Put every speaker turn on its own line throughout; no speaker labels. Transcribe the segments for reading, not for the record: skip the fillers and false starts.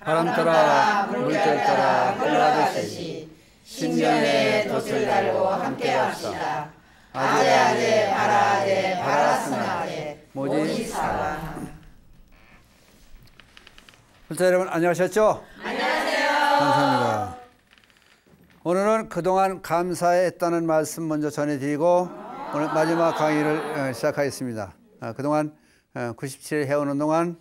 바람 따라 물결 따라 흘러가듯이 신년에 돛을 달고 함께 합시다. 아재아재 바라아재 바라스나아재 모지 사랑. 불자 여러분 안녕하셨죠? 안녕하세요. 감사합니다. 오늘은 그동안 감사했다는 말씀 먼저 전해드리고 오늘 마지막 강의를 시작하겠습니다. 그동안 97일 해오는 동안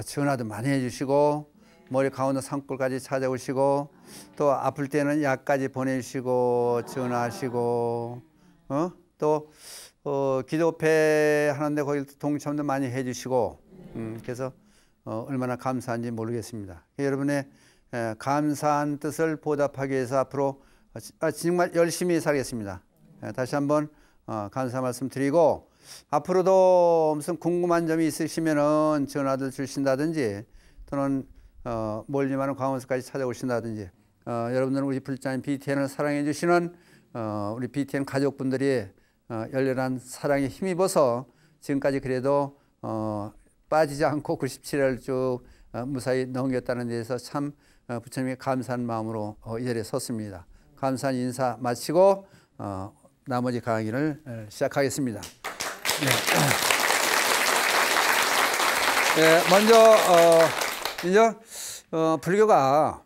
전화도 많이 해주시고 머리 가운데 산골까지 찾아오시고 또 아플 때는 약까지 보내주시고 전화하시고 또 기도회 하는데 거기 동참도 많이 해주시고 그래서 얼마나 감사한지 모르겠습니다. 여러분의 감사한 뜻을 보답하기 위해서 앞으로 정말 열심히 살겠습니다. 다시 한번 감사 말씀 드리고 앞으로도 무슨 궁금한 점이 있으시면은 전화를 주신다든지 또는 멀리 많은 광원서까지 찾아오신다든지 여러분들은 우리 불자님 BTN을 사랑해 주시는 우리 BTN 가족분들이 열렬한 사랑에 힘입어서 지금까지 그래도 빠지지 않고 97회를 쭉 무사히 넘겼다는 데에서 참 부처님께 감사한 마음으로 이 자리에 섰습니다. 감사한 인사 마치고 나머지 강의를 시작하겠습니다. 네, 먼저 이제 불교가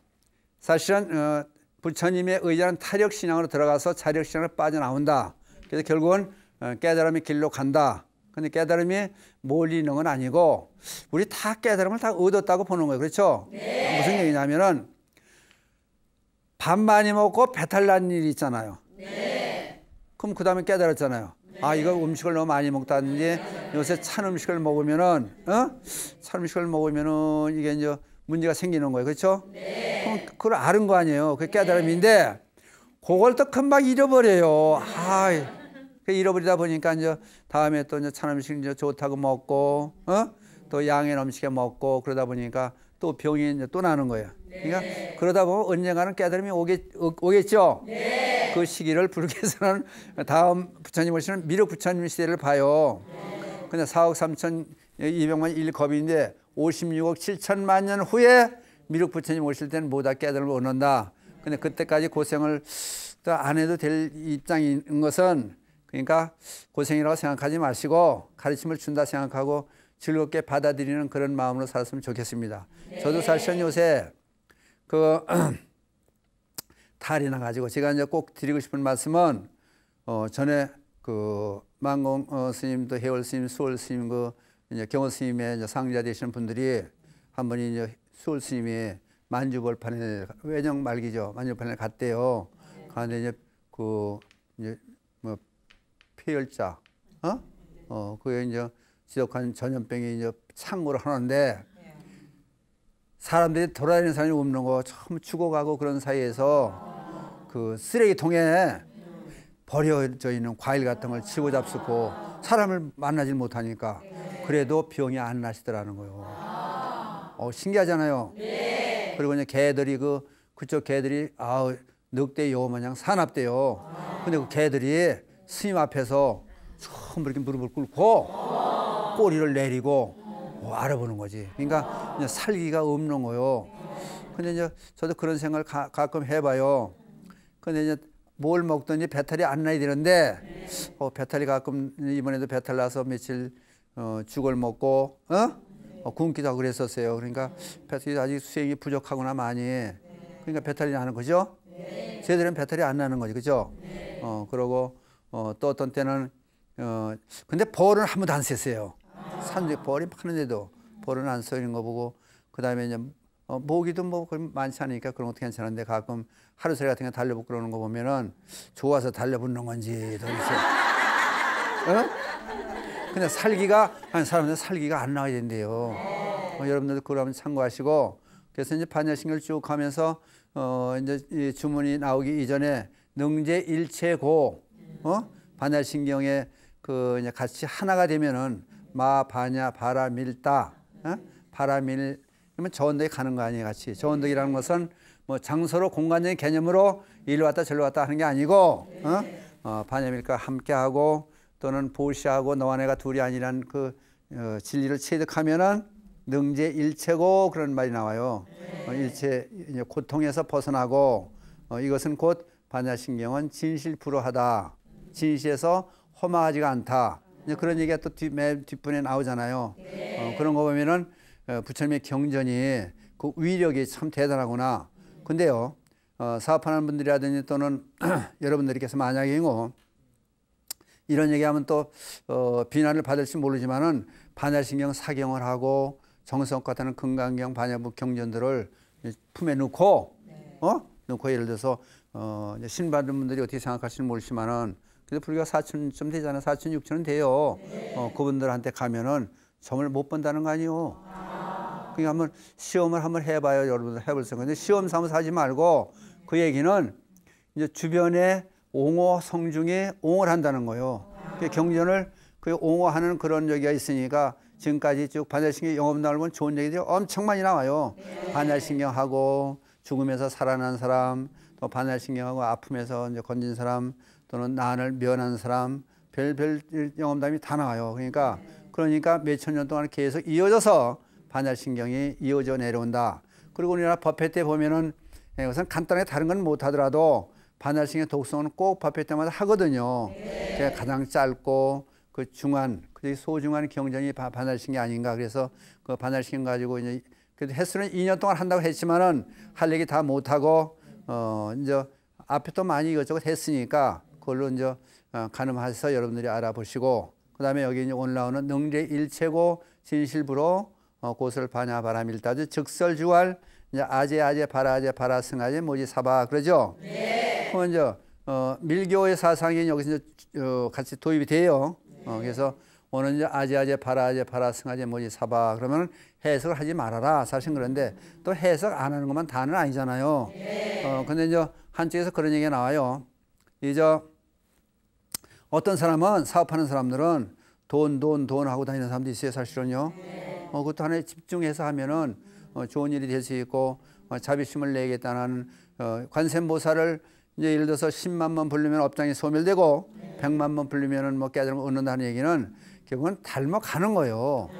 사실은 부처님의 의지하는 타력신앙으로 들어가서 자력신앙으로 빠져나온다. 그래서 결국은 깨달음의 길로 간다. 근데 깨달음이 멀리 있는 건 아니고 우리 다 깨달음을 다 얻었다고 보는 거예요. 그렇죠? 네. 무슨 얘기냐면은 밥 많이 먹고 배탈 난 일이 있잖아요. 네. 그럼 그 다음에 깨달았잖아요. 네. 아, 이거 음식을 너무 많이 먹다든지 요새 찬 음식을 먹으면은 찬 음식을 먹으면은 이게 이제 문제가 생기는 거예요. 그렇죠? 네. 그럼 그걸 아는 거 아니에요. 그게 깨달음인데 그걸 또 금방 잃어버려요. 잃어버리다 보니까 이제 다음에 또 이제 찬 음식 이제 좋다고 먹고 또 양의 음식에 먹고 그러다 보니까 또 병이 이제 또 나는 거예요. 그러니까 그러다 보면 언젠가는 깨달음이 오겠죠. 네. 그 시기를 불교에서는 다음 부처님 오시는 미륵 부처님 시대를 봐요. 근데 4억 3,200만 일겁인데 56억 7천만 년 후에 미륵 부처님 오실 때는 모두 다 깨달음을 얻는다. 근데 그때까지 고생을 또 안 해도 될 입장인 것은 그러니까 고생이라고 생각하지 마시고 가르침을 준다 생각하고 즐겁게 받아들이는 그런 마음으로 살았으면 좋겠습니다. 네. 저도 사실은 요새 탈이 나가지고 제가 이제 꼭 드리고 싶은 말씀은 전에 만공 스님도 해월 스님, 수월 스님 이제 경호 스님의 이제 상자 되시는 분들이 한 분이 이제 수월 스님이 만주벌판에 외정 말기죠. 만주벌판에 갔대요. 가는데 이제 이제 뭐 폐혈자, 그게 이제 지독한 전염병이 이제 창고를 하는데 사람들이 돌아다니는 사람이 없는 거 처음 죽어가고 그런 사이에서 그 쓰레기통에 버려져 있는 과일 같은 걸 치고 잡수고 사람을 만나질 못하니까 그래도 병이 안 나시더라는 거예요. 신기하잖아요. 네. 그리고 이제 개들이 그쪽 개들이 늑대 요 마냥 사납대요. 근데 그 개들이 스님 앞에서 처음 이렇게 무릎을 꿇고 꼬리를 내리고 알아보는 거지. 그러니까 이제 살기가 없는 거요. 근데 이제 저도 그런 생각을 가끔 해봐요. 근데 이제 뭘 먹더니 배탈이 안 나야 되는데 배탈이 가끔 이번에도 배탈 나서 며칠 죽을 먹고 굶기도 하고 그랬었어요. 그러니까 배탈이 아직 수행이 부족하구나 많이. 그러니까 배탈이 나는 거죠. 쟤들은 배탈이 안 나는 거지, 그죠? 그러고 또 어떤 때는 근데 벌은 한 번도 안 셌어요. 산지 벌이 많은데도 벌은 안 쏘이는 거 보고 그 다음에 이제 모기도 뭐 많지 않으니까 그런 것도 괜찮은데 가끔 하루살이 같은 거 달려붙고 그러는 거 보면은 좋아서 달려붙는 건지 도대체 근데 한 사람들 살기가 안 나와야 된대요. 여러분들도 그걸 한번 참고하시고 그래서 이제 반야신경을 쭉 가면서 이제 이 주문이 나오기 이전에 능제일체고 반야신경에 이제 같이 하나가 되면은 마 반야 바라밀다 바라밀 그러면 저언덕에 가는 거 아니에요, 같이. 저언덕이라는 것은 뭐 장소로 공간적인 개념으로 일로 왔다 절로 왔다 하는 게 아니고 반야밀과 함께하고 또는 보시하고 너와 내가 둘이 아니란 그 진리를 체득하면은 능제 일체고 그런 말이 나와요. 일체 고통에서 벗어나고 이것은 곧 반야신경은 진실불허하다. 진실에서 허망하지가 않다. 그런 얘기가 또 맨 뒷분에 나오잖아요. 그런 거 보면은 부처님의 경전이 그 위력이 참 대단하구나. 근데요, 사업하는 분들이라든지 또는 여러분들께서 만약이고 이런 얘기하면 또 비난을 받을지 모르지만은 반야신경 사경을 하고 정성과 같은 건강경 반야부 경전들을 품에 넣고 넣고 예를 들어서 신 받은 분들이 어떻게 생각할지는 모르지만은 그래도 불교가 4천좀 되잖아요. 4천 6천은 돼요. 그분들한테 가면은 점을 못 본다는 거 아니에요. 그러니까 한번 시험을 한번 해봐요. 여러분들 해볼 생각인데 시험 삼아서 하지 말고 그 얘기는 이제 주변에 옹호 성중에 옹호를 한다는 거예요. 경전을 그 옹호하는 그런 얘기가 있으니까 지금까지 쭉 반야신경 영업 나오면 좋은 얘기들이 엄청 많이 나와요. 반야신경하고 죽음에서 살아난 사람, 또 반야신경하고 아픔에서 이제 건진 사람, 또는 난을 면한 사람, 별별 영업담이 다 나와요. 그러니까 몇천 년 동안 계속 이어져서 반야신경이 이어져 내려온다. 그리고 우리나라 법회 때 보면은 우선 간단하게 다른 건 못하더라도 반야신경 독성은 꼭 법회 때마다 하거든요. 가장 짧고 그 중한, 그 소중한 경전이 반야신경 아닌가. 그래서 그 반야신경 가지고 이제 그래도 횟수는 2년 동안 한다고 했지만은 할 얘기 다 못하고 이제 앞에 또 많이 이것저것 했으니까 그걸로 이제 가늠해서 여러분들이 알아보시고 그다음에 여기 이제 오늘 나오는 능제 일체고 진실부로 고설 반야 바라밀다주 즉설주활 이제 아제 바라제 바라승아제 모지 사바 그러죠. 네. 그러면 이제 밀교의 사상이 여기서 이제 같이 도입이 돼요. 그래서 오늘 이제 아제 바라제 바라승아제 모지 사바 그러면 해석을 하지 말아라 사실 그런데 또 해석 안 하는 것만 다는 아니잖아요. 네. 근데 이제 한쪽에서 그런 얘기가 나와요. 이제 어떤 사람은 사업하는 사람들은 돈 하고 다니는 사람도 있어요 사실은요. 네. 그것도 하나에 집중해서 하면은 좋은 일이 될 수 있고 자비심을 내겠다는 관세음보살을 이제 예를 들어서 10만번 부르면 업장이 소멸되고 100만번 부르면은 뭐 깨달음을 얻는다는 얘기는 결국은 닮아가는 거예요.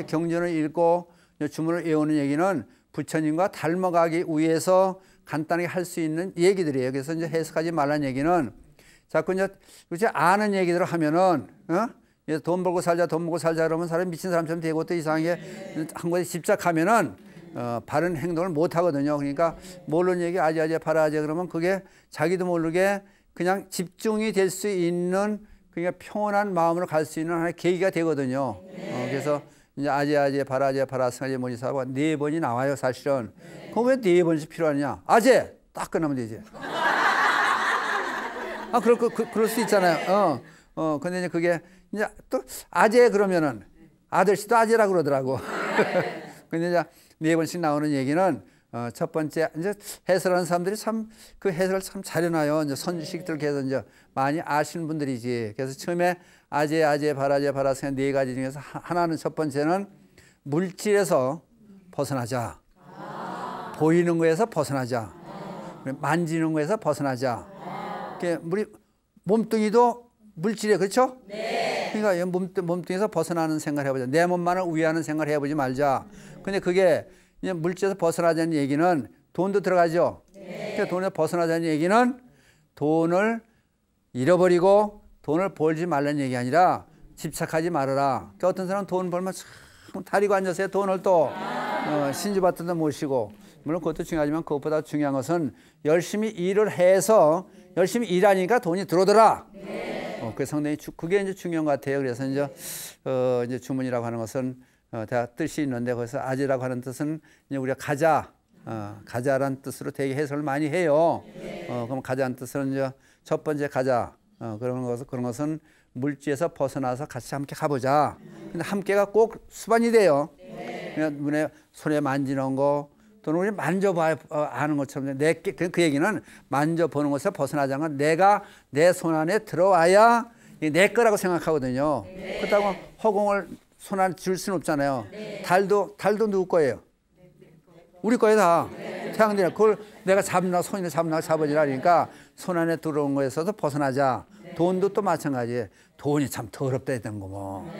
경전을 읽고 주문을 외우는 얘기는 부처님과 닮아가기 위해서 간단하게 할 수 있는 얘기들이에요. 그래서 이제 해석하지 말라는 얘기는 자꾸 이제 그렇지 아는 얘기들을 하면은 돈 벌고 살자 그러면 사람이 미친 사람처럼 되고 또 이상하게 한 곳에 집착하면은 바른 행동을 못 하거든요. 그러니까 모르는 얘기 아재 파라제 그러면 그게 자기도 모르게 그냥 집중이 될 수 있는 그러니까 평온한 마음으로 갈 수 있는 하나의 계기가 되거든요. 그래서 이제 아재 파라승아제 모지사가 4번이 나와요 사실은. 그럼 왜 4번씩 필요하냐? 아재 딱 끝나면 되지. 그럴 수 있잖아요. 근데 이제 그게 이제 또 아재 그러면은 아들씨도 아재라고 그러더라고. 근데 이제 4번씩 나오는 얘기는 첫 번째 이제 해설하는 사람들이 참 그 해설을 참 잘해놔요. 이제 선지식들 계속 이제 많이 아시는 분들이지. 그래서 처음에 아재 바라승 4가지 중에서 하나는 첫 번째는 물질에서 벗어나자. 보이는 거에서 벗어나자. 만지는 거에서 벗어나자. 우리 몸뚱이도 물질이에요. 그렇죠? 네. 그러니까 몸뚱이에서 벗어나는 생각을 해보자. 내 몸만을 위하는 생각을 해보지 말자. 근데 그게 이제 물질에서 벗어나자는 얘기는 돈도 들어가죠. 네. 그러니까 돈에서 벗어나자는 얘기는 돈을 잃어버리고 돈을 벌지 말라는 얘기 아니라 집착하지 말아라. 그러니까 어떤 사람은 돈 벌면 참 다리고 앉아서 돈을 또 신주받들도 모시고 물론 그것도 중요하지만 그것보다 중요한 것은 열심히 일을 해서 열심히 일하니까 돈이 들어오더라. 네. 그 상당히 그게 이제 중요한 것 같아요. 그래서 이제 주문이라고 하는 것은 다 뜻이 있는데 거기서 아지라고 하는 뜻은 이제 우리가 가자라는 뜻으로 되게 해석을 많이 해요. 그럼 가자는 뜻은 이제 첫 번째 가자 그런 것은 물질에서 벗어나서 같이 함께 가보자. 근데 함께가 꼭 수반이 돼요. 그냥 손에 만지는 거 또는 우리 만져봐야 아는 것처럼 그 얘기는 만져보는 것에서 벗어나자는 건 내가 내 손 안에 들어와야 내 거라고 생각하거든요. 그렇다고 허공을 손 안에 줄 수는 없잖아요. 달도 누구 거예요? 우리 거예요 다. 태양들이 그걸 내가 손이나 잡아지라 하니까 손 안에 들어온 거에서도 벗어나자. 돈도 또 마찬가지예요. 돈이 참 더럽다 했던 거 뭐.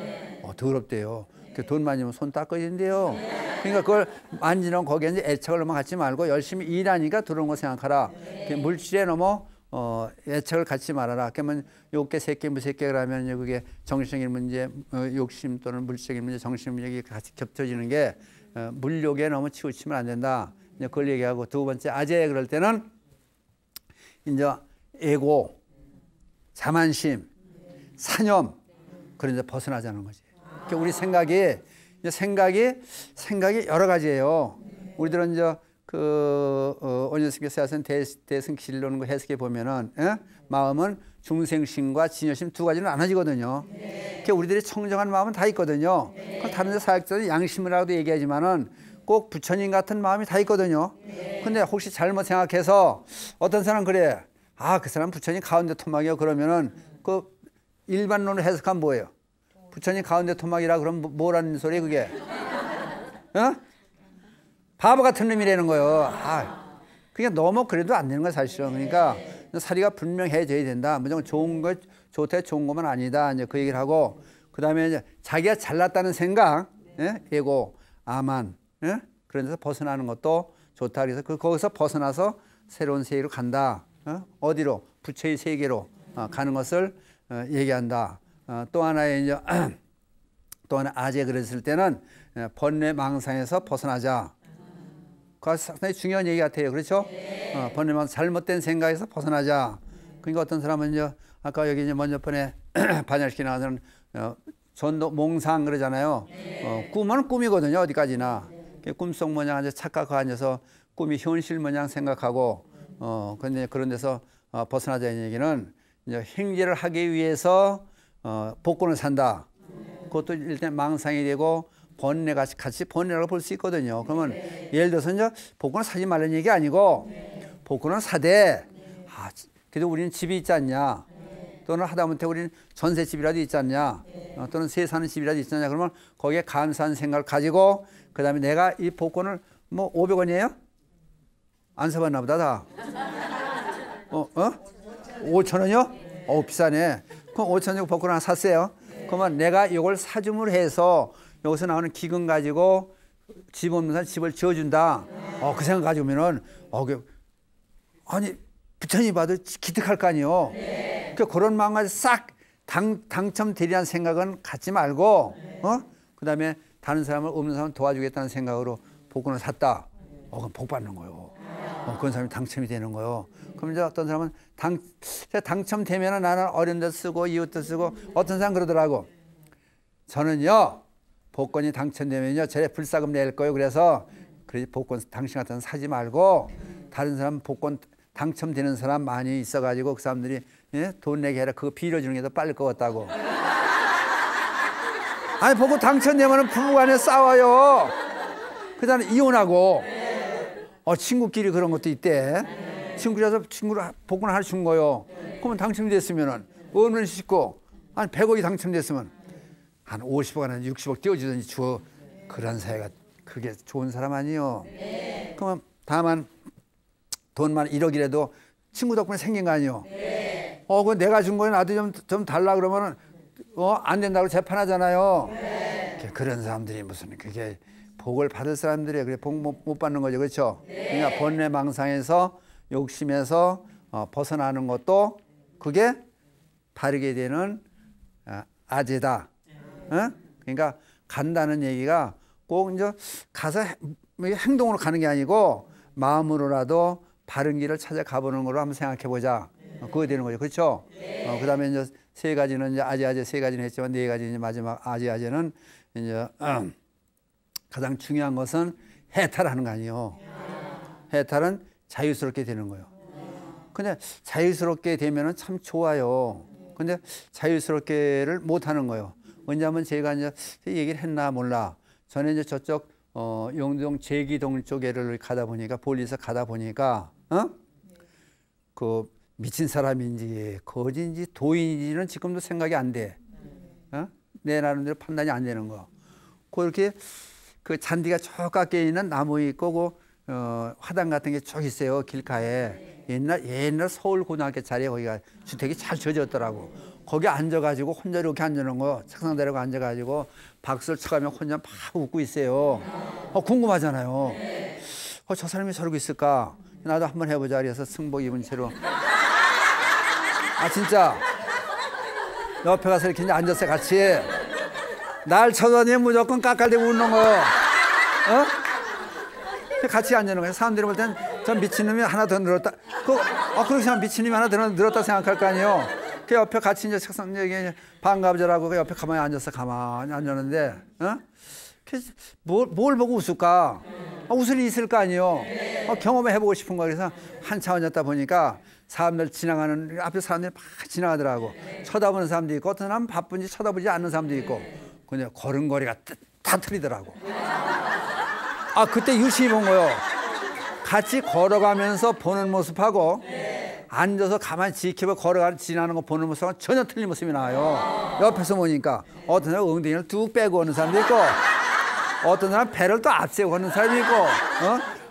더럽대요. 돈 만지면 손 닦아진대요. 그러니까 그걸 만지는 거기에 이제 애착을 너무 갖지 말고 열심히 일하니까 들어온 거 생각하라. 물질에 너무 애착을 갖지 말아라. 그러면 욕계, 색계, 무색계 그러면 그게 정신적인 문제, 욕심 또는 물질적인 문제, 정신 문제가 같이 겹쳐지는 게 물욕에 너무 치우치면 안 된다. 이제 그걸 얘기하고 두 번째 아재 그럴 때는 이제 애고, 자만심, 사념 그런 데 벗어나자는 거지. 그러니까 우리 생각이 여러 가지예요. 우리들은 이제 원효스님께서 하신 대승기실론 해석해 보면은 마음은 중생심과 진여심 두 가지는 나눠지거든요. 그러니까 우리들이 청정한 마음은 다 있거든요. 다른 데 사역자는 양심이라고도 얘기하지만은 꼭 부처님 같은 마음이 다 있거든요. 근데 혹시 잘못 생각해서 어떤 사람 그래. 그 사람 부처님 가운데 토막이요. 그러면은 그 일반론을 해석하면 뭐예요? 부처님 가운데 토막이라 그러면 뭐라는 소리 그게? 바보 같은 놈이라는 거예요. 그게 너무 그래도 안 되는 거야 사실은. 그러니까 사리가 분명해져야 된다. 무조건 좋은 것 좋대 좋은 것만 아니다. 이제 그 얘기를 하고 그 다음에 이제 자기가 잘났다는 생각, 에고, 아만 그런 데서 벗어나는 것도 좋다. 그래서 거기서 벗어나서 새로운 세계로 간다. 어디로? 부처의 세계로 가는 것을 얘기한다. 또 하나의 이제 또 하나 아재 그랬을 때는 번뇌 망상에서 벗어나자. 그거 상당히 중요한 얘기 같아요. 그렇죠? 번뇌 망상 잘못된 생각에서 벗어나자. 그러니까 어떤 사람은 이제 아까 여기 이제 먼저 번에 반야시키 나와서는 전도 몽상 그러잖아요. 꿈은 꿈이거든요. 어디까지나. 꿈속 모양 앉아 착각하고 앉아서 꿈이 현실 모양 생각하고 근데 그런 데서 벗어나자는 얘기는 이제 행제를 하기 위해서 복권을 산다. 그것도 일단 망상이 되고 번뇌가 같이 번뇌라고 볼 수 있거든요. 그러면 예를 들어서 이제 복권을 사지 말라는 얘기 아니고 복권은 사되 그래도 우리는 집이 있지 않냐. 또는 하다못해 우리는 전셋집이라도 있지 않냐. 또는 새 사는 집이라도 있지 않냐. 그러면 거기에 감사한 생각을 가지고 그 다음에 내가 이 복권을 뭐 500원이에요? 안 사봤나 보다 다. 5,000원이요? 비싸네. 그럼 5,000원 복권 하나 샀어요. 그러면 내가 이걸 사줌을 해서 여기서 나오는 기금 가지고 집 없는 사람 집을 지어준다. 그 생각 가지고면은 아니 부처님 봐도 기특할 거 아니에요. 그러니까 그런 마음까지 싹 당첨되리라는 생각은 갖지 말고 그 다음에 다른 사람을 없는 사람 도와주겠다는 생각으로 복권을 샀다. 그럼 복 받는 거예요. 그런 사람이 당첨이 되는 거예요. 그럼 이제 어떤 사람은 당첨되면 나는 어려운 데 쓰고 이웃도 쓰고 어떤 사람 그러더라고. 저는요 복권이 당첨되면요 저래 불사금 낼 거예요. 그래서 복권 당신 같은 사지 말고 다른 사람 복권 당첨되는 사람 많이 있어가지고 그 사람들이 돈 내게 해라 그거 빌어주는 게 더 빠를 것 같다고. 아니 복권 당첨되면 부부간에 싸워요. 그다음에 이혼하고 친구끼리 그런 것도 있대. 친구라서 친구를 복권 하나 준 거요. 그러면 당첨됐으면은 얼마나 씻고 한 100억이 당첨됐으면 한 50억 한 60억 띄워주든지 줘. 그런 사회가 그게 좋은 사람 아니요. 그러면 다만 돈만 1억이라도 친구 덕분에 생긴 거 아니요. 그 내가 준 거에 나도 좀 달라 그러면은 안 된다고 재판하잖아요. 그런 사람들이 무슨 그게 복을 받을 사람들이에요. 그래 복 못 받는 거죠. 그렇죠? 그러니까 번뇌 망상에서 욕심에서 벗어나는 것도 그게 바르게 되는 아재다. 그러니까 간다는 얘기가 꼭 이제 가서 행동으로 가는 게 아니고 마음으로라도 바른 길을 찾아가 보는 걸로 한번 생각해 보자. 그거 되는 거죠. 그렇죠? 그 다음에 이제 세 가지는 이제 아재 세 가지는 했지만 네 가지 이제 마지막 아재는 이제 가장 중요한 것은 해탈하는 거 아니에요. 해탈은 자유스럽게 되는 거예요. 근데 자유스럽게 되면은 참 좋아요. 근데 자유스럽게를 못 하는 거예요. 왜냐하면 제가 이제 얘기를 했나 몰라. 저는 이제 저쪽 영동 제기동 쪽에를 가다 보니까 볼리에서 가다 보니까 그 미친 사람인지 거지인지 도인인지는 지금도 생각이 안 돼. 내 나름대로 판단이 안 되는 거. 그렇게 그 잔디가 저 깎여 있는 나무 있고 화단 같은 게 쭉 있어요 길가에. 옛날 서울 고등학교 자리에 거기가 주택이 잘 지어졌더라고. 거기 앉아가지고 혼자 이렇게 앉아놓은 거 책상 대라고 앉아가지고 박수를 쳐가며 혼자 막 웃고 있어요. 궁금하잖아요. 저 사람이 저러고 있을까? 나도 한번 해보자. 그래서 승복 입은 채로 진짜 옆에 가서 이렇게 앉았어요. 같이 날 쳐다니 무조건 깔깔대고 웃는 거예요. 같이 앉는 거예요. 사람들이 볼 땐 저 미친놈이 하나 더 늘었다. 그렇게 하면 미친놈이 하나 더 늘었다 생각할 거 아니에요. 그 옆에 같이 이제 책상 얘기 반가워라고 그 옆에 가만히 앉았어. 가만히 앉았는데, 뭘 보고 웃을까? 웃을 일이 있을 거 아니에요. 경험을 해보고 싶은 거야. 그래서 한참 앉았다 보니까 사람들 지나가는 앞에 사람들이 막 지나가더라고. 쳐다보는 사람도 있고 어떤 사람은 바쁜지 쳐다보지 않는 사람도 있고. 그냥 걸음걸이가 다 틀리더라고. 그때 유심히 본 거요. 같이 걸어가면서 보는 모습하고 앉아서 가만히 지켜보고 지나는 거 보는 모습하고 전혀 틀린 모습이 나와요. 옆에서 보니까 어떤 사람은 엉덩이를 뚝 빼고 오는 사람도 있고 어떤 사람은 배를 또 앞세우고 오는 사람이 있고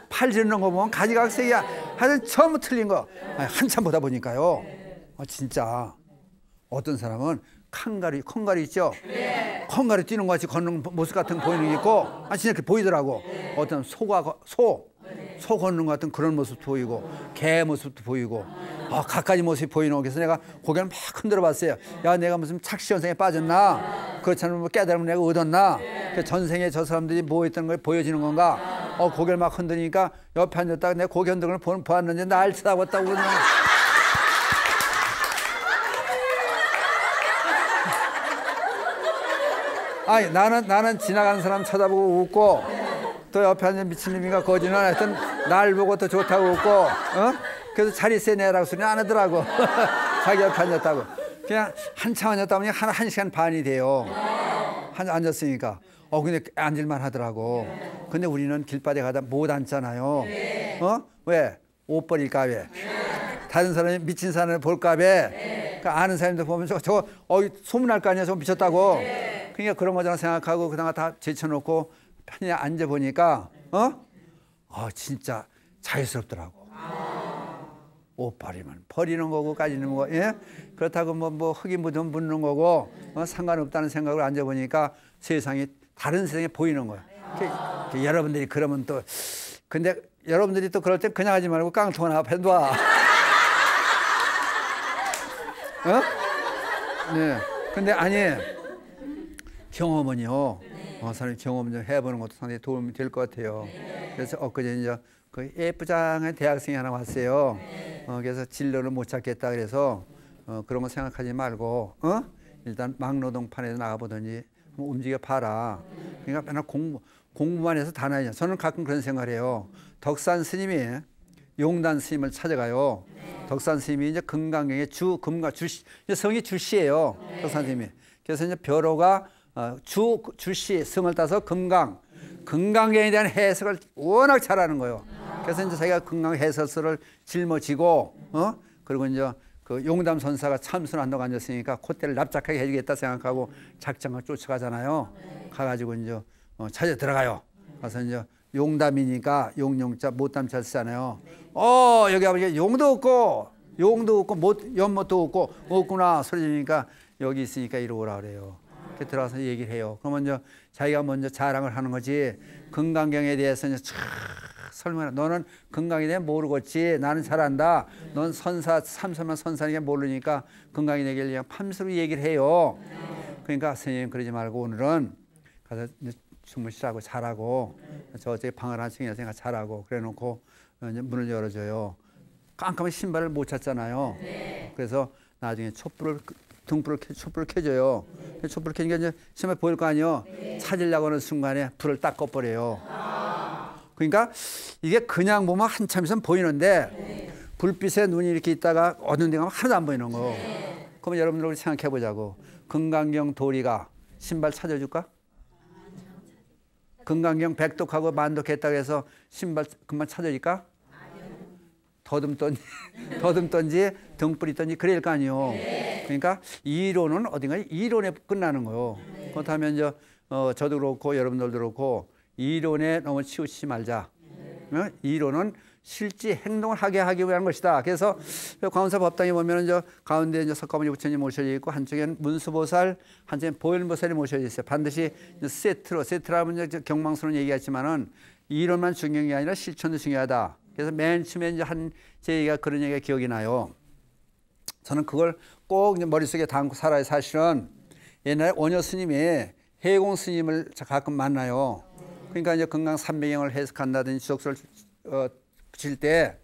팔 지르는 거 보면 가지각색이야. 하여튼 처음 틀린 거 한참 보다 보니까요. 진짜 어떤 사람은 콩가루 있죠? 콩가루 뛰는 것 같이 걷는 모습 같은 거 보이는 게 있고 진짜 이렇게 보이더라고. 어떤 소 걷는 것 같은 그런 모습도 보이고 개 모습도 보이고 갖가지 모습이 보이는 거. 그래서 내가 고개를 막 흔들어 봤어요. 야, 내가 무슨 착시현상에 빠졌나? 그렇지 않으면 깨달음을 내가 얻었나? 전생에 저 사람들이 뭐 했던 걸 보여지는 건가? 고개를 막 흔드니까 옆에 앉았다가 내가 고개 흔드는 걸 보았는데 날 쳐다봤다고 그러는 거야. 나는 지나가는 사람 쳐다보고 웃고 또 옆에 앉은 미친놈이가 거지는 하여튼 날 보고 또 좋다고 웃고 그래서 자리 세 내라고 소리 안 하더라고. 자기 옆에 앉았다고. 그냥 한참 앉았다 보니 한 시간 반이 돼요. 앉았으니까. 근데 앉을만 하더라고. 근데 우리는 길바닥에 가다 못 앉잖아요. 왜? 옷 버릴까 왜? 다른 사람이 미친 사람을 볼까 왜? 그러니까 아는 사람들 보면 저거 소문날 거 아니야. 저거 미쳤다고. 그러니까 그런 거잖아 생각하고 그다가 다 제쳐놓고 편히 앉아보니까 진짜 자유스럽더라고. 옷 버리는 거고 까지는 거. 그렇다고 뭐 흙이 묻으면 묻는 거고 상관없다는 생각으로 앉아보니까 세상이 다른 세상이 보이는 거야. 여러분들이 그러면 또 근데 여러분들이 또 그럴 때 그냥 하지 말고 깡통 하나 앞에 놔. 네. 근데 경험은요. 사람이 경험 좀 해보는 것도 상당히 도움이 될 것 같아요. 그래서 엊그제 이제 그 예쁘장한 대학생이 하나 왔어요. 그래서 진로를 못 찾겠다 그래서 그런 거 생각하지 말고 일단 막노동판에서 나가보든지 움직여 봐라. 그러니까 맨날 공부만 해서 다 나냐. 저는 가끔 그런 생각을 해요. 덕산 스님이 용단 스님을 찾아가요. 덕산 스님이 이제 금강경의 성이 주씨예요. 덕산 스님이. 그래서 이제 벼로가 주씨 성을 따서 금강경에 대한 해석을 워낙 잘하는 거예요. 그래서 이제 자기가 금강 해설서를 짊어지고 그리고 이제 그 용담 선사가 참선한다고 앉았으니까 콧대를 납작하게 해주겠다 생각하고 작정을 쫓아가잖아요. 가가지고 이제 찾아 들어가요. 가서 이제 용담이니까 용용자 못담자 쓰잖아요. 여기 아버지가 용도 없고 연못도 없고 없구나 소리 지르니까 여기 있으니까 이리 오라 그래요. 들어가서 얘기를 해요. 그러면 이제 자기가 먼저 자랑을 하는 거지. 금강경에 대해서 이제 설명을. 너는 금강에 대해 모르겠지. 나는 잘 안다. 넌 삼선만 선사니까 모르니까 금강에 대해 그냥 팜스로 얘기를 해요. 그러니까 선생님 그러지 말고 오늘은 가서 주무시라고 잘하고 저쪽에 방을 한 층에 생각 잘하고 그래놓고 이제 문을 열어줘요. 깜깜한 신발을 못 찾잖아요. 그래서 나중에 등불을 켜줘요. 촛불을 켜니까 이제 신발 보일 거 아니에요. 찾으려고 하는 순간에 불을 딱 꺼버려요. 그러니까 이게 그냥 보면 한참 있으면 보이는데 불빛에 눈이 이렇게 있다가 어두운 데 가면 하나도 안 보이는 거. 그러면 여러분들 우리 생각해 보자고. 금강경 도리가 신발 찾아줄까? 금강경 백독하고 만독했다고 해서 신발 금방 찾아줄까? 더듬던지 등불 있던지 그럴 거 아니에요. 그러니까 이론은 어딘가 이론에 끝나는 거예요. 그렇다면 이제 저도 그렇고 여러분들도 그렇고 이론에 너무 치우치지 말자. 이론은 실제 행동을 하게 하기 위한 것이다. 그래서 광운사 법당에 보면은 저 가운데 이제 석가모니 부처님 모셔져 있고 한쪽에는 문수보살, 한쪽에는 보현보살이 모셔져 있어요. 반드시 세트라면 이제 경망스러운 얘기겠지만은 이론만 중요한 게 아니라 실천도 중요하다. 그래서 맨 처음에 이제 제 얘기가 그런 얘기가 기억이 나요. 저는 그걸 꼭 이제 머릿속에 담고 살아요. 사실은 옛날에 원효 스님이 해공 스님을 가끔 만나요. 그러니까 이제 건강 300영을 해석한다든지 지적서를 붙일 때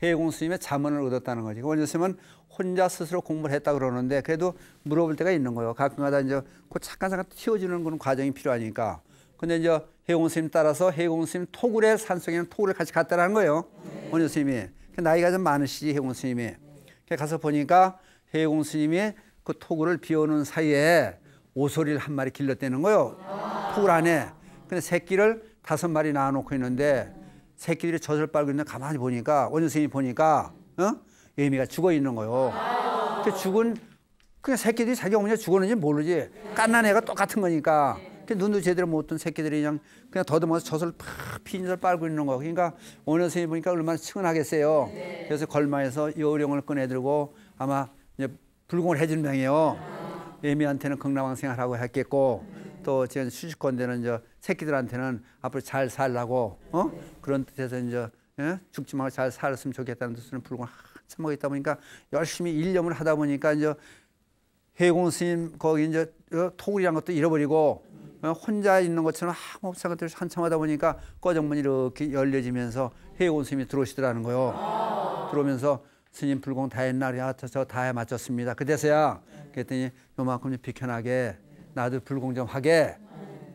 해공 스님의 자문을 얻었다는 거지. 원효 스님은 혼자 스스로 공부를 했다 그러는데 그래도 물어볼 때가 있는 거예요. 가끔가다 이제 그 잠깐 튀어주는 그런 과정이 필요하니까. 근데 이제 해공 스님 따라서 해공 스님 토굴에 산속에는 토굴을 같이 갔다라는 거예요. 원효 스님이. 나이가 좀 많으시지 해공 스님이. 가서 보니까 해공 스님이 그 토굴을 비워놓은 사이에 오소리를 한 마리 길렀다는 거예요. 토굴 안에. 근데 새끼를 5마리 낳아놓고 있는데 새끼들이 젖을 빨고 있는데 가만히 보니까 원효 스님이 보니까 애미가 죽어 있는 거예요. 그 죽은 그 새끼들이 자기 어머니가 죽었는지 모르지. 깐난 애가 똑같은 거니까. 눈도 제대로 못 뜬 새끼들이 그냥 더듬어서 젖을 팍 피인을 빨고 있는 거예요. 그러니까 원효 스님이 보니까 얼마나 측은하겠어요. 그래서 걸마에서 요령을 꺼내들고 아마 이제 불공을 해준 명이에요. 애미한테는 극락왕생하라고 했겠고 또 지금 수식권대는 이제 새끼들한테는 앞으로 잘 살라고 그런 뜻에서 이제 죽지 말고 잘 살았으면 좋겠다는 뜻으로 불공을 한참 하고 있다 보니까 열심히 일념을 하다 보니까 이제 해공 스님 거기 이제 토굴이란 것도 잃어버리고 혼자 있는 것처럼 아무 없는 것들 한참 하다 보니까 꺼정문이 이렇게 열려지면서 해공 스님이 들어오시더라는 거예요. 들어오면서 스님 불공 다 했나? 저 다에 맞췄습니다. 그래서야 그랬더니 요만큼 비켜나게 나도 불공 좀 하게.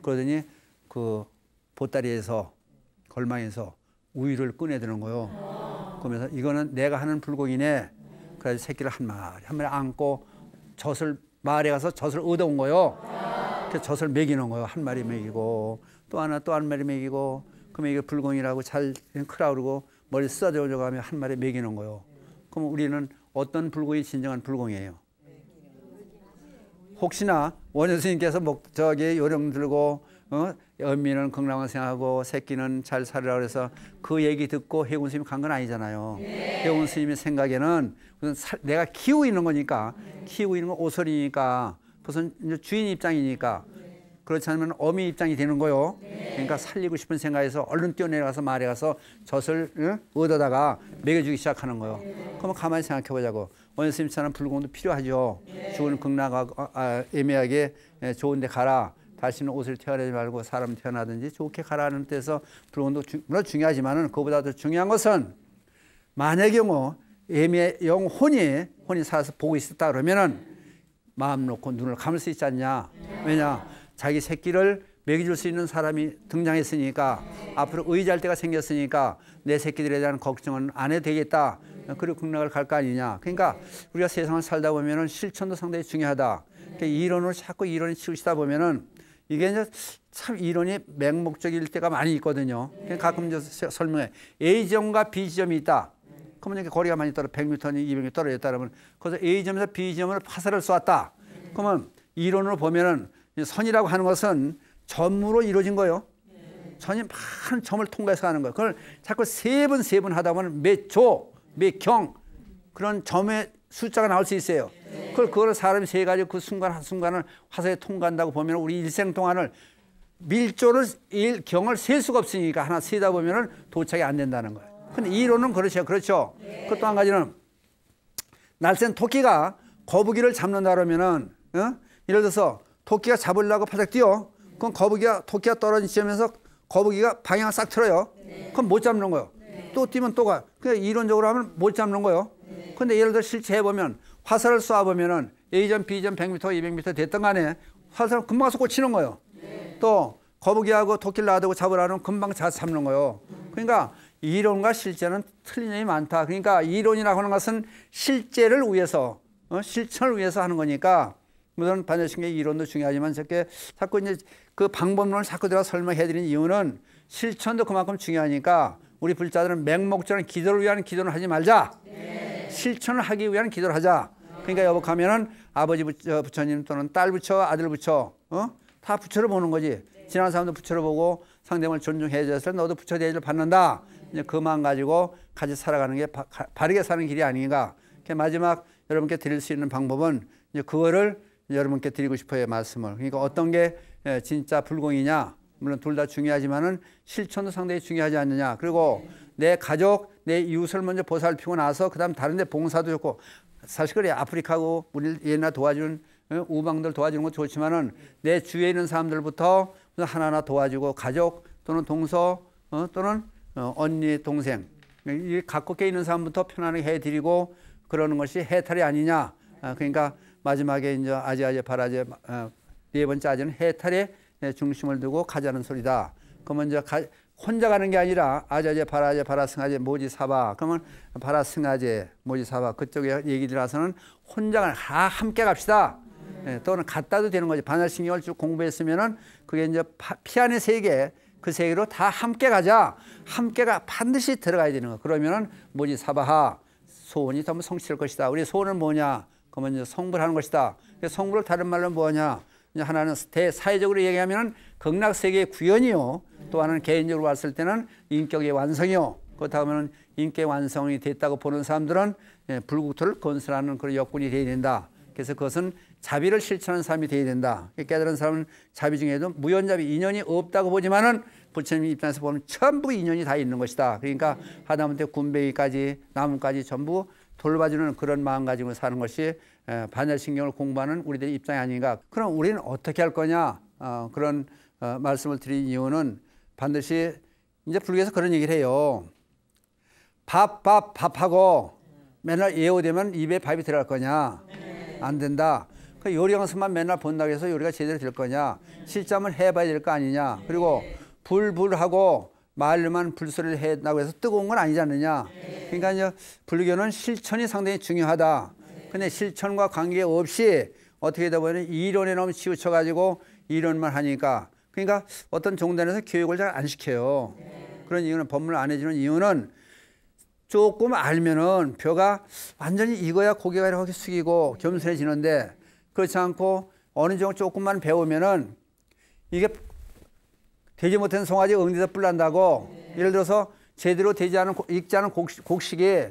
그러더니 그 보따리에서 걸망에서 우유를 꺼내드는 거예요. 그러면서 이거는 내가 하는 불공이네. 그래서 새끼를 한 마리 안고 젖을 마을에 가서 젖을 얻어온 거예요. 그래서 젖을 먹이는 거예요. 한 마리 먹이고 또 한 마리 먹이고 그러면 이게 불공이라고 잘 크라 그러고 머리 쓰다듬어 가면 한 마리 먹이는 거예요. 그럼 우리는 어떤 불공이 진정한 불공이에요? 혹시나 원효 스님께서 저기 요령 들고 엄미는 극락왕생하고 새끼는 잘 살으라 그래서 그 얘기 듣고 해군 스님이 간 건 아니잖아요. 해군 스님의 생각에는 내가 키우고 있는 거니까 키우고 있는 건 오설이니까 무슨 주인 입장이니까 그렇지 않으면 어미 입장이 되는 거요. 그러니까 살리고 싶은 생각에서 얼른 뛰어내려가서 말에 가서 젖을 얻어다가 먹여주기 시작하는 거요. 그러면 가만히 생각해 보자고. 원효 스님처럼 불공도 필요하죠. 죽은 극락하고 애매하게 좋은 데 가라. 다시는 옷을 태어나지 말고 사람 태어나든지 좋게 가라는 데서 불공도 물론 중요하지만은 그보다 더 중요한 것은 만약의 경우 애미의 영혼이 살아서 보고 있었다 그러면은 마음 놓고 눈을 감을 수 있지 않냐. 왜냐? 자기 새끼를 먹여줄 수 있는 사람이 등장했으니까 앞으로 의지할 때가 생겼으니까 내 새끼들에 대한 걱정은 안 해도 되겠다. 그리고 극락을 갈 거 아니냐. 그러니까 우리가 세상을 살다 보면은 실천도 상당히 중요하다. 그러니까 이론을 자꾸 이론이 치우치다 보면은 이게 이제 참 이론이 맹목적일 때가 많이 있거든요. 그러니까 가끔 이제 설명해. A지점과 B지점이 있다. 그러면 이렇게 거리가 많이 떨어 100m, 200m 떨어졌다 그러면 거기서 A점에서 B점으로 화살을 쏘았다. 그러면 이론으로 보면은 선이라고 하는 것은 점으로 이루어진 거예요. 선이 많은 점을 통과해서 가는 거예요. 그걸 자꾸 세 번 하다 보면 몇 조, 몇 경 그런 점의 숫자가 나올 수 있어요. 그걸 사람이 세 가지 그 순간 한 순간을 화살에 통과한다고 보면 우리 일생 동안을 밀조를 경을 셀 수가 없으니까 하나 세다 보면은 도착이 안 된다는 거예요. 근데 이론은 그렇죠. 그렇죠. 그 또 한 가지는 날쌘 토끼가 거북이를 잡는다 그러면은 예를 들어서 토끼가 잡으려고 바짝 뛰어. 그럼 토끼가 떨어진 지점에서 거북이가 방향을 싹 틀어요. 그럼 못 잡는 거예요. 또 뛰면 또 가. 그러니까 이론적으로 하면 못 잡는 거예요. 근데 예를 들어 실제 해보면 화살을 쏴보면은 A점, B점 100m, 200m 됐던 간에 화살을 금방 가서 꽂히는 거예요. 또 거북이하고 토끼를 놔두고 잡으라면 금방 잡는 거예요. 그러니까 이론과 실제는 틀린 점이 많다. 그러니까 이론이라고 하는 것은 실제를 위해서, 실천을 위해서 하는 거니까 물론 반야신경의 이론도 중요하지만 자꾸 이제 그 방법론을 자꾸 제가 설명해 드린 이유는 실천도 그만큼 중요하니까 우리 불자들은 맹목적인 기도를 위한 기도는 하지 말자. 실천을 하기 위한 기도를 하자. 그러니까 여복하면은 아버지 부처님 또는 딸 부처, 아들 부처, 다 부처를 보는 거지. 지나가는 사람도 부처를 보고 상대방을 존중해 줘서 너도 부처 대접을 받는다. 이제 그 마음 가지고 같이 살아가는 게 바르게 사는 길이 아닌가. 마지막 여러분께 드릴 수 있는 방법은 이제 그거를 여러분께 드리고 싶어요, 말씀을. 그러니까 어떤 게 진짜 불공이냐. 물론 둘 다 중요하지만은 실천도 상당히 중요하지 않느냐. 그리고 내 가족, 내 이웃을 먼저 보살피고 나서 그다음 다른 데 봉사도 좋고, 사실 그래. 아프리카고 우리 옛날 도와준 우방들 도와주는 것도 좋지만은 내 주위에 있는 사람들부터 하나하나 도와주고, 가족 또는 동서 또는 언니, 동생, 이 가깝게 있는 사람부터 편안하게 해드리고 그러는 것이 해탈이 아니냐. 그러니까 마지막에 이제 아제아제 바라제 네 번째 아제는 해탈에 중심을 두고 가자는 소리다. 그러면 이제 혼자 가는 게 아니라 아제아제 바라제 바라승아제 모지사바, 그러면 바라승아제 모지사바 그쪽에 얘기 들어서는 혼자 가는, 함께 갑시다. 또는 갔다도 되는 거지. 반야신경을 쭉 공부했으면은 그게 이제 피안의 세계, 그 세계로 다 함께 가자. 함께가 반드시 들어가야 되는 거. 그러면은 모지사바하, 소원이 더 성취될 것이다. 우리 소원은 뭐냐? 그러면 이제 성불하는 것이다. 성불을 다른 말로 뭐냐? 하나는 대사회적으로 얘기하면 극락세계의 구현이요. 또 하나는 개인적으로 봤을 때는 인격의 완성이요. 그렇다고 하면 인격의 완성이 됐다고 보는 사람들은 불국토를 건설하는 그런 여건이 되어야 된다. 그래서 그것은 자비를 실천하는 사람이 되어야 된다. 깨달은 사람은 자비 중에도 무연자비, 인연이 없다고 보지만은 부처님 입장에서 보면 전부 인연이 다 있는 것이다. 그러니까 하다못해 군뱅이까지 나무까지 전부 돌봐주는 그런 마음 가지고 사는 것이 반야신경을 공부하는 우리들의 입장이 아닌가. 그럼 우리는 어떻게 할 거냐? 그런 말씀을 드린 이유는 반드시 이제 불교에서 그런 얘기를 해요. 밥하고 맨날 예우되면 입에 밥이 들어갈 거냐? 안 된다. 그 요리 영상만 맨날 본다고 해서 요리가 제대로 될 거냐? 실제 한번 해봐야 될 거 아니냐? 그리고 불하고 말로만 불소리를 한다고 해서 뜨거운 건 아니지 않느냐? 그러니까 이제 불교는 실천이 상당히 중요하다. 근데 실천과 관계없이 어떻게 되다 보면 이론에 너무 치우쳐가지고 이론만 하니까, 그러니까 어떤 종단에서 교육을 잘 안 시켜요. 그런 이유는, 법문을 안 해주는 이유는 조금 알면은 벼가 완전히 익어야 고개가 이렇게 숙이고 겸손해지는데, 그렇지 않고 어느 정도 조금만 배우면은 이게 되지 못한 송아지 엉디서 뿔 난다고. 예를 들어서 제대로 되지 않은, 익지 않은 곡식이,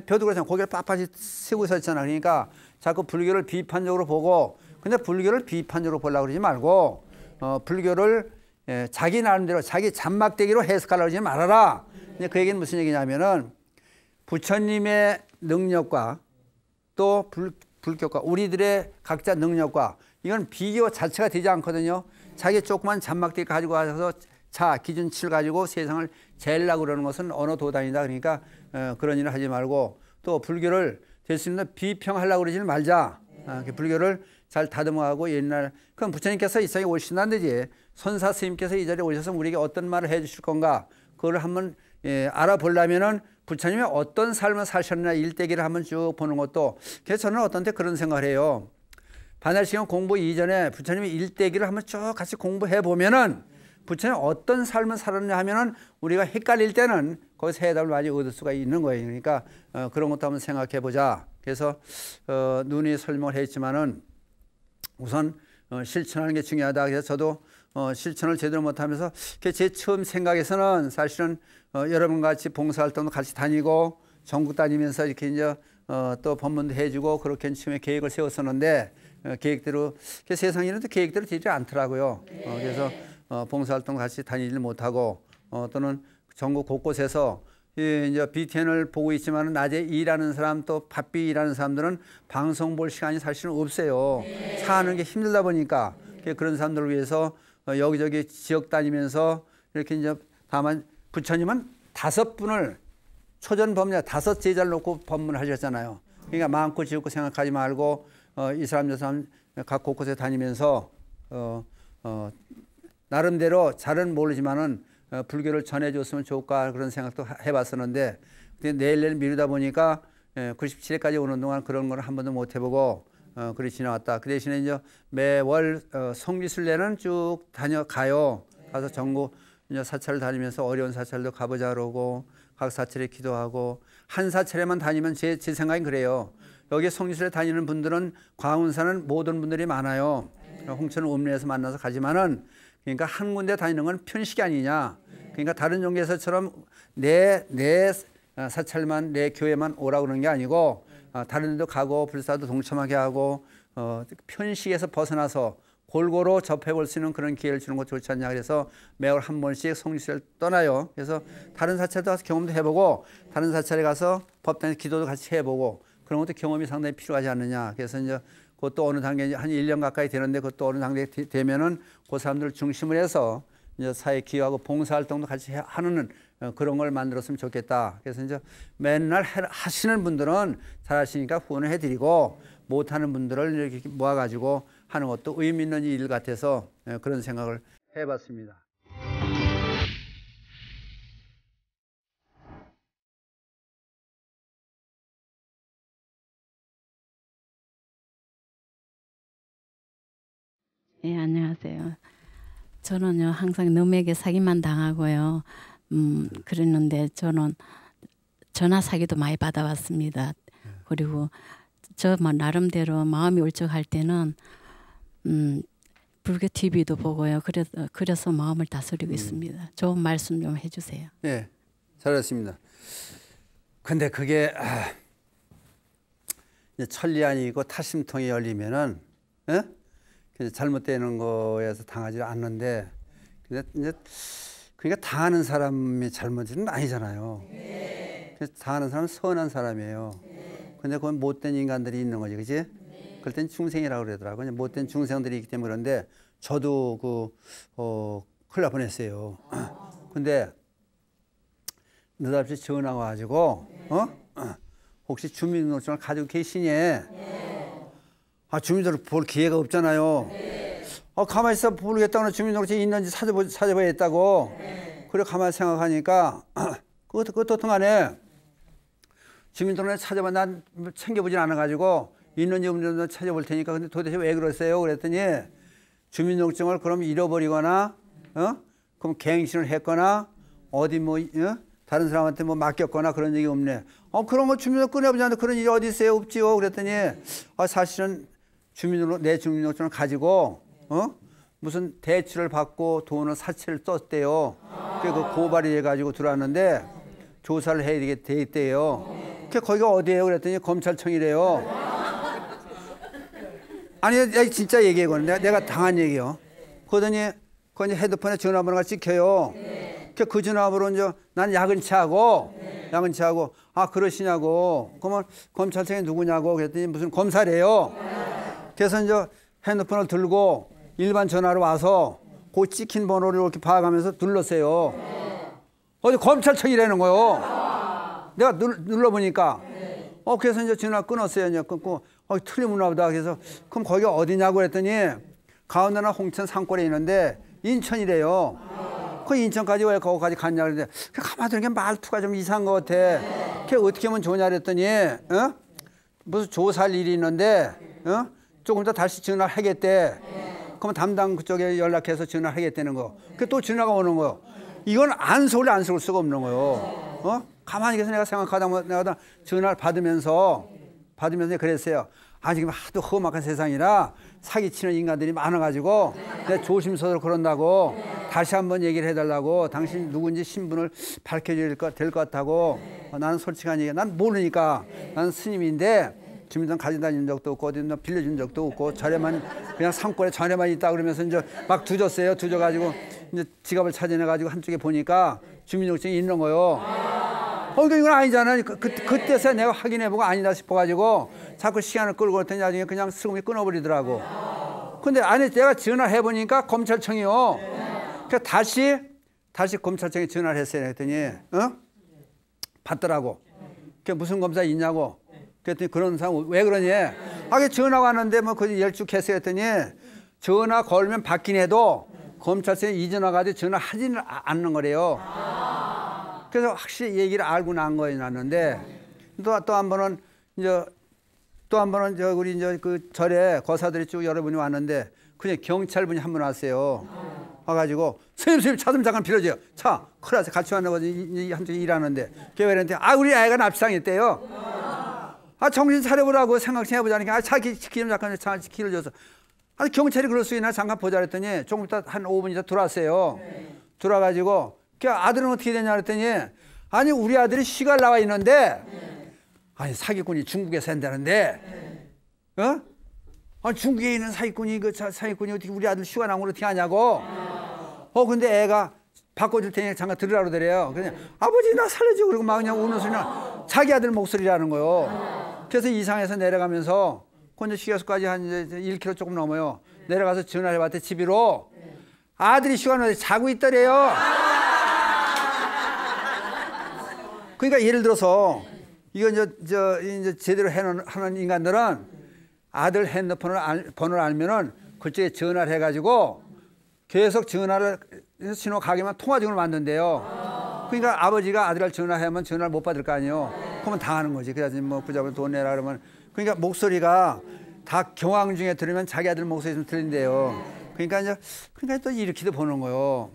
벼도 그렇잖아. 고개를 빳빳이 세고 있었잖아. 그러니까 자꾸 불교를 비판적으로 보고, 근데 불교를 비판적으로 보려고 그러지 말고 불교를 자기 나름대로 자기 잔막대기로 해석하려고 하지 말아라. 그 얘기는 무슨 얘기냐면은 부처님의 능력과 또 불교과 우리들의 각자 능력과 이건 비교 자체가 되지 않거든요. 자기 조그만 잔막대기 가지고 와서 자 기준치를 가지고 세상을 재려고 그러는 것은 언어 도단이다. 그러니까 그런 일을 하지 말고, 또 불교를 될 수 있는 비평하려고 그러지는 말자. 불교를 잘 다듬어가고, 옛날 그럼 부처님께서 이 세상에 오신다는 데지. 선사 스님께서 이 자리에 오셔서 우리에게 어떤 말을 해 주실 건가, 그걸 한번 알아보려면은 부처님이 어떤 삶을 사셨나 일대기를 한번 쭉 보는 것도. 그래서 저는 어떤 때 그런 생각을 해요. 반야신경 공부 이전에 부처님이 일대기를 한번 쭉 같이 공부해 보면은 부처님 어떤 삶을 살았냐 하면은 우리가 헷갈릴 때는 거기서 해답을 많이 얻을 수가 있는 거예요. 그러니까 그런 것도 한번 생각해 보자. 그래서 눈이 설명을 했지만은 우선 실천하는 게 중요하다. 그래서 저도 실천을 제대로 못하면서 제 처음 생각에서는 사실은 여러분 같이 봉사활동도 같이 다니고 전국 다니면서 이렇게 이제 또 법문도 해주고 그렇게 처음에 계획을 세웠었는데 계획대로 세상에는 계획대로 되지 않더라고요. 그래서 봉사활동 같이 다니지 못하고 또는 전국 곳곳에서 이제 BTN을 보고 있지만 낮에 일하는 사람 또 바삐 일하는 사람들은 방송 볼 시간이 사실은 없어요. 사는 게 힘들다 보니까 그런 사람들을 위해서 여기저기 지역 다니면서 이렇게 이제 다만 부처님은 5분을 초전법녀 5 제자를 놓고 법문하셨잖아요. 그러니까 많고 지었고 생각하지 말고 이 사람 저 사람 각 곳곳에 다니면서 나름대로 잘은 모르지만은 불교를 전해줬으면 좋을까 그런 생각도 해봤었는데, 내일 미루다 보니까 97회까지 오는 동안 그런 걸 한 번도 못 해보고 그리 지나왔다. 그 대신에 이제 매월 성지순례는 쭉 다녀가요. 가서 전국 이제 사찰을 다니면서 어려운 사찰도 가보자 그러고 각 사찰에 기도하고, 한 사찰에만 다니면 제 생각엔 그래요. 여기 성지순례 다니는 분들은 광운사는 모든 분들이 많아요. 홍천 읍내에서 만나서 가지만은 그러니까 한 군데 다니는 건 편식이 아니냐. 그러니까 다른 종교에서처럼 내 사찰만, 내 교회만 오라고 그러는 게 아니고 다른 데도 가고 불사도 동참하게 하고 편식에서 벗어나서 골고루 접해볼 수 있는 그런 기회를 주는 것 좋지 않냐. 그래서 매월 한 번씩 성지를 떠나요. 그래서 다른 사찰도 가서 경험도 해보고 다른 사찰에 가서 법당에서 기도도 같이 해보고 그런 것도 경험이 상당히 필요하지 않느냐. 그래서 이제 그것도 어느 단계 한 1년 가까이 되는데 그것도 어느 단계 되면은 그 사람들을 중심으로 해서 이제 사회 기여하고 봉사활동도 같이 하는 그런 걸 만들었으면 좋겠다. 그래서 이제 맨날 하시는 분들은 잘 하시니까 후원을 해드리고 못하는 분들을 이렇게 모아가지고 하는 것도 의미 있는 일 같아서 그런 생각을 해봤습니다.
네, 안녕하세요. 저는요 항상 놈에게 사기만 당하고요. 그랬는데 저는 전화 사기도 많이 받아왔습니다. 그리고 저 나름대로 마음이 울적할 때는 불교 TV도 보고요. 그래서 마음을 다스리고 있습니다. 좋은 말씀 좀 해주세요.
네, 잘했습니다. 근데 그게 천리 아니고 타심통이 열리면은 잘못되는 거에서 당하지 않는데 근데 이제 그러니까 당하는 사람이 잘못은 아니잖아요. 그래서 당하는 사람은 선한 사람이에요. 근데 그건 못된 인간들이 있는 거지, 그지? 그럴 땐 중생이라고 그러더라고요. 못된 중생들이 있기 때문에. 그런데 저도 큰일 날 뻔했어요. 근데 느닷없이 전화가 와가지고 혹시 주민등록증을 가지고 계시니? 주민등록 볼 기회가 없잖아요. 가만히 있어 모르겠다고 주민등록증이 있는지 찾아봐야겠다고. 그래 가만히 생각하니까 그것도 어떤 간에 주민등록을 찾아봐. 난 챙겨보진 않아가지고 있는지 없는지 찾아볼 테니까. 근데 도대체 왜 그러세요? 그랬더니 주민등록증을 그럼 잃어버리거나 그럼 갱신을 했거나 어디 다른 사람한테 맡겼거나 그런 적이 없네. 그런 거 주민등록 꺼내보지 않는데 그런 일이 어디 있어요? 없지요. 그랬더니 사실은 내 주민등록증을 가지고 무슨 대출을 받고 돈을 사채를 썼대요. 그 고발이 돼가지고 들어왔는데 조사를 해야 돼 있대요. 거기가 어디예요? 그랬더니 검찰청이래요. 아니 진짜 얘기했거든요. 내가 당한 얘기요. 그러더니 헤드폰에 전화번호가 찍혀요. 그 전화번호로 이제 난 야근치하고 그러시냐고. 그러면 검찰청이 누구냐고 그랬더니 무슨 검사래요. 그래서 이제 핸드폰을 들고 일반 전화로 와서 그 찍힌 번호를 이렇게 봐가면서 눌렀어요. 어디 검찰청이라는 거요. 내가 눌러보니까. 그래서 이제 전화 끊었어요. 이제 끊고 틀리문화 보다. 그래서 그럼 거기가 어디냐고 그랬더니 가운데나 홍천 산골에 있는데 인천이래요. 그 인천까지 왜 거기까지 갔냐 그랬는데 가만히 들으니까 말투가 좀 이상한 것 같아. 그게 어떻게 하면 좋냐 그랬더니 무슨 조사할 일이 있는데 조금 더 다시 전화를 하겠대. 그러면 담당 그쪽에 연락해서 전화를 하겠다는 거. 그 또 전화가 오는 거요. 이건 안 속을 수가 없는 거요. 가만히 계서 내가 생각하다 내가 전화를 받으면서 그랬어요. 지금 하도 험악한 세상이라 사기치는 인간들이 많아가지고 내가 조심스러워 그런다고 다시 한번 얘기를 해달라고. 당신 누군지 신분을 밝혀줘야 될 것 같다고. 나는 솔직한 얘기, 난 모르니까. 나는 스님인데 주민등록 가지고 다니는 적도 없고 어디 빌려준 적도 없고 절에만 그냥 산골에 전에만 있다 그러면서 이제 막 두졌어요. 두져가지고 이제 지갑을 찾아내가지고 한쪽에 보니까 주민등록증이 있는 거요. 그러니까 이건 아니잖아요. 그때서야 내가 확인해보고 아니다 싶어가지고 자꾸 시간을 끌고 그랬더니 나중에 그냥 슬금이 끊어버리더라고. 근데 아니 내가 전화해보니까 검찰청이요. 그래서 다시 검찰청에 전화를 했어요. 그랬더니 받더라고. 그게 무슨 검사 있냐고. 그랬더니 그런 상황 왜 그러니? 전화가 왔는데 그 열쭉했어요. 했더니 전화 걸면 받긴 해도 검찰청에 이 전화 가지고 전화하지는 않는 거래요. 그래서 확실히 얘기를 알고 난 거에 났는데 또 한 번은 우리 이제 그 절에 거사들이 쭉 여러분이 왔는데 그냥 경찰분이 한 분 왔어요. 와가지고 선생님 차 좀 잠깐 빌려줘요. 차 큰일 났어. 같이 왔나보지. 한쪽에 일하는데 교회한테 우리 아이가 납치당했대요. 정신 차려보라고 생각 좀 해보자니까 차 키 좀 잠깐 차 키를 줘서 아니 경찰이 그럴 수 있나 잠깐 보자 그랬더니 조금 있다 한 5분 있다 들어왔어요. 들어와가지고 그 아들은 어떻게 되냐 그랬더니 아니 우리 아들이 시갈 나와 있는데 아니 사기꾼이 중국에서 한다는데 어? 아니 중국에 있는 사기꾼이 사기꾼이 어떻게 우리 아들 시가 나온 걸 어떻게 하냐고. 근데 애가 바꿔줄 테니 잠깐 들으라고 그래요. 그냥 아버지 나 살려줘 그러고 막 그냥 우는 소리나 자기 아들 목소리라는 거요. 그래서 이상해서 내려가면서 혼자 휴게소까지 한 이제 1km 조금 넘어요. 내려가서 전화를 해봤더니 집으로 아들이 휴가 나서 자고 있더래요. 그러니까 예를 들어서 이거 이제 제대로 하는 인간들은 아들 핸드폰을 번호를 알면은 그쪽에 전화를 해가지고 계속 전화를 신호 가게만 통화중을 만든대요. 그러니까 아버지가 아들을 전화하면 전화를 못 받을 거 아니에요. 그러면 당하는 거지. 그래서 뭐 부자분 돈 내라 그러면 그러니까 목소리가 다 경황 중에 들으면 자기 아들 목소리 좀 들린대요. 그러니까 또 이렇게도 보는 거예요.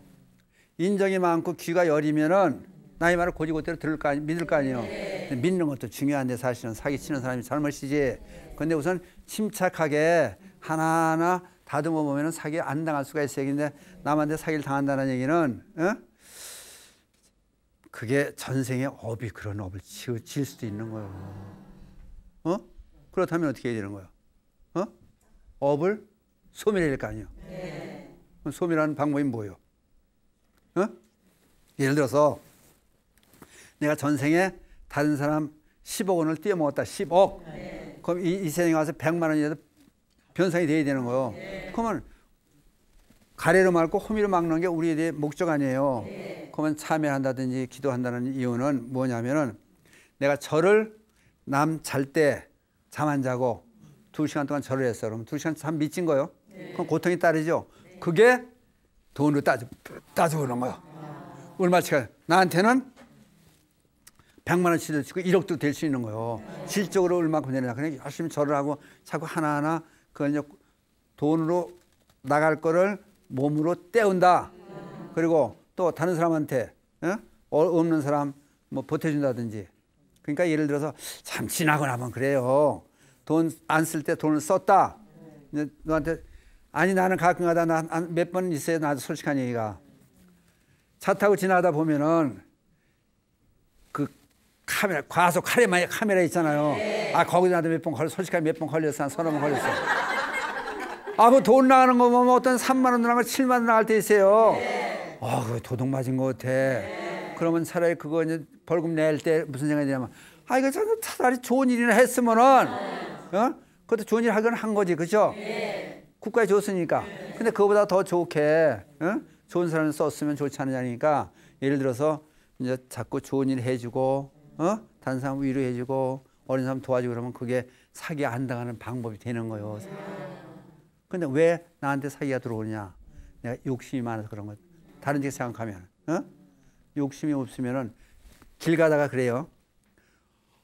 인정이 많고 귀가 여리면은 나의 말을 고지고대로 믿을 거 아니에요. 믿는 것도 중요한데 사실은 사기치는 사람이 잘못이지. 근데 우선 침착하게 하나하나 다듬어 보면은 사기 안 당할 수가 있어요. 근데 남한테 사기를 당한다는 얘기는 그게 전생에 업이 그런 업을 지을 수도 있는 거예요. 그렇다면 어떻게 해야 되는 거예요? 업을 소멸해야 될 거 아니에요. 소멸하는 방법이 뭐예요? 예를 들어서 내가 전생에 다른 사람 10억 원을 떼어먹었다. 10억. 그럼 이 생에 와서 100만 원이라도 변상이 돼야 되는 거예요. 그러면 가래로 막고 호미로 막는 게 우리의 목적 아니에요. 그러면 참여한다든지 기도한다는 이유는 뭐냐면은 내가 절을 남 잘 때 잠 안 자고 2시간 동안 절을 했어. 그럼 2시간 잠 미친 거예요. 그럼 고통이 따르죠. 그게 돈으로 따져오는 거예요. 얼마치가 나한테는 100만 원치도 치고 1억도 될 수 있는 거예요. 실적으로 얼마큼 되느냐. 그냥 열심히 절을 하고 자꾸 하나하나 그걸 이제 돈으로 나갈 거를 몸으로 때운다. 그리고 또 다른 사람한테 없는 사람 뭐 보태준다든지. 그러니까 예를 들어서 참 지나고 나면 그래요. 돈 안 쓸 때 돈을 썼다. 너한테 아니 나는 가끔가다 몇 번 있어요. 나도 솔직한 얘기가. 차 타고 지나다 보면은 그 카메라 과속 카메라 있잖아요. 거기서 나도 몇 번 솔직하게 몇 번 걸렸어. 한 서너 번 걸렸어. 그 돈 나가는 거 보면 어떤 3만 원 나갈 7만 원 나갈 때 있어요. 그거 도둑 맞은 것 같아. 그러면 차라리 그거 이제 벌금 낼 때 무슨 생각이 드냐면 이거 차라리 좋은 일이나 했으면은 그것도 좋은 일 하긴 한 거지. 그죠? 국가에 줬으니까. 근데 그거보다 더 좋게 좋은 사람을 썼으면 좋지 않느냐니까. 예를 들어서 이제 자꾸 좋은 일 해주고 다른 사람 위로해주고 어린 사람 도와주고 그러면 그게 사기 안 당하는 방법이 되는 거예요. 근데 왜 나한테 사기가 들어오냐? 내가 욕심이 많아서 그런 거예요. 다른 데 생각하면 욕심이 없으면은 길 가다가 그래요.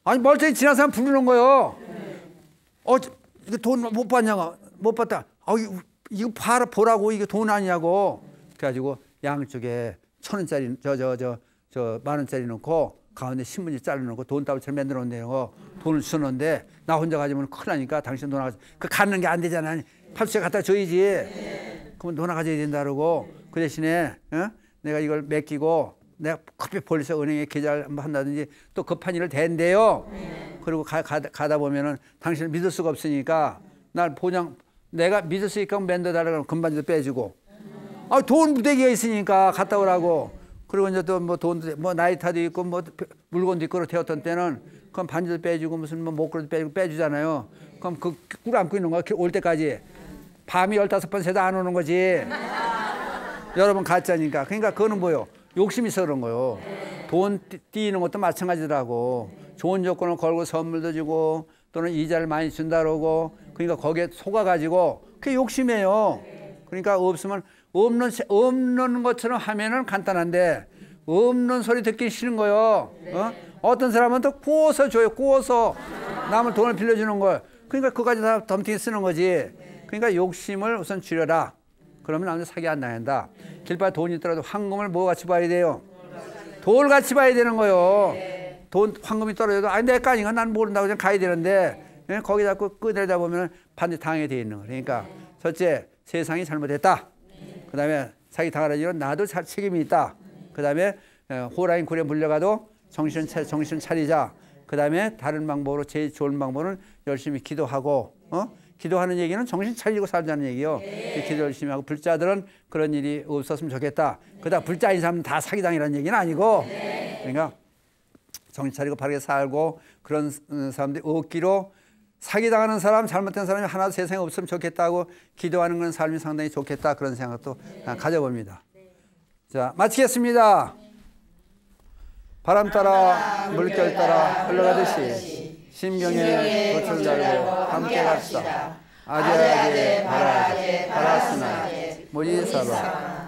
아니 멀쩡히 지난 사람 부르는 거예요. 이거 돈 못 받냐고. 못 받다. 이거 보라고 이게 돈 아니냐고. 그래가지고 양쪽에 1,000원짜리 저 10,000원짜리 넣고 가운데 신문지 잘라놓고 돈 따위처럼 만들어 놓는데요. 돈을 주는데 나 혼자 가지면 큰일 나니까 당신 돈 나가서 그 갖는 게 안 되잖아. 팔수에 갖다 줘야지. 그러면 돈 가져야 된다 그러고 그 대신에 내가 이걸 맡기고 내가 급히 벌려서 은행에 계좌를 한번 한다든지 또 급한 일을 대는데요. 그리고 가다 보면은 당신을 믿을 수가 없으니까 날 내가 믿을 수 있게 만들어달라고 그러면 금반지도 빼주고 돈 무대기가 있으니까 갔다 오라고. 그리고 이제 또 뭐 돈도 뭐 나이타도 있고 뭐 물건도 있고 태웠던 때는 그럼 반지도 빼주고 무슨 뭐 목걸이도 빼주고 빼주잖아요. 그럼 그 꿀 안고 있는 거야. 올 때까지. 밤이 15번 새도 안 오는 거지. 여러 번 가짜니까. 그러니까 그거는 뭐요? 욕심이 있어 그런 거요. 돈 띄는 것도 마찬가지더라고. 좋은 조건을 걸고 선물도 주고 또는 이자를 많이 준다 그러고 그러니까 거기에 속아가지고 그게 욕심이에요. 그러니까 없으면 없는 것처럼 하면은 간단한데 없는 소리 듣기 싫은 거요. 어떤 사람은 또 구워서 줘요. 구워서 남을 돈을 빌려주는 걸. 그러니까 그까지 다 덤팅에 쓰는 거지. 그러니까 욕심을 우선 줄여라. 그러면 아무도 사기 안 당한다. 길바에 돈이 있더라도 황금을 뭐 같이 봐야 돼요? 돌같이 봐야 되는 거요. 황금이 떨어져도 내 거 아닌가? 난 모른다고 그냥 가야 되는데 예? 거기 자꾸 끄내다 보면 반드시 당하게 돼 있는 거예요. 그러니까 첫째, 세상이 잘못했다. 그 다음에 자기 당하는 일은 나도 책임이 있다. 그 다음에 호랑이 굴에 물려가도 정신 차리자. 그 다음에 다른 방법으로 제일 좋은 방법은 열심히 기도하고, 기도하는 얘기는 정신 차리고 살자는 얘기요. 기도 열심히 하고 불자들은 그런 일이 없었으면 좋겠다. 그다 불자인 사람은 다 사기당이라는 얘기는 아니고, 그러니까 정신 차리고 바르게 살고 그런 사람들이 없기로 사기당하는 사람, 잘못된 사람이 하나도 세상에 없으면 좋겠다고 기도하는 건 삶이 상당히 좋겠다. 그런 생각도 가져봅니다. 자, 마치겠습니다. 바람 따라 물결 따라 흘러가듯이 심경에 돛을 달고 함께 갑시다. 아재아재 바라아재 바라스나 모지사바.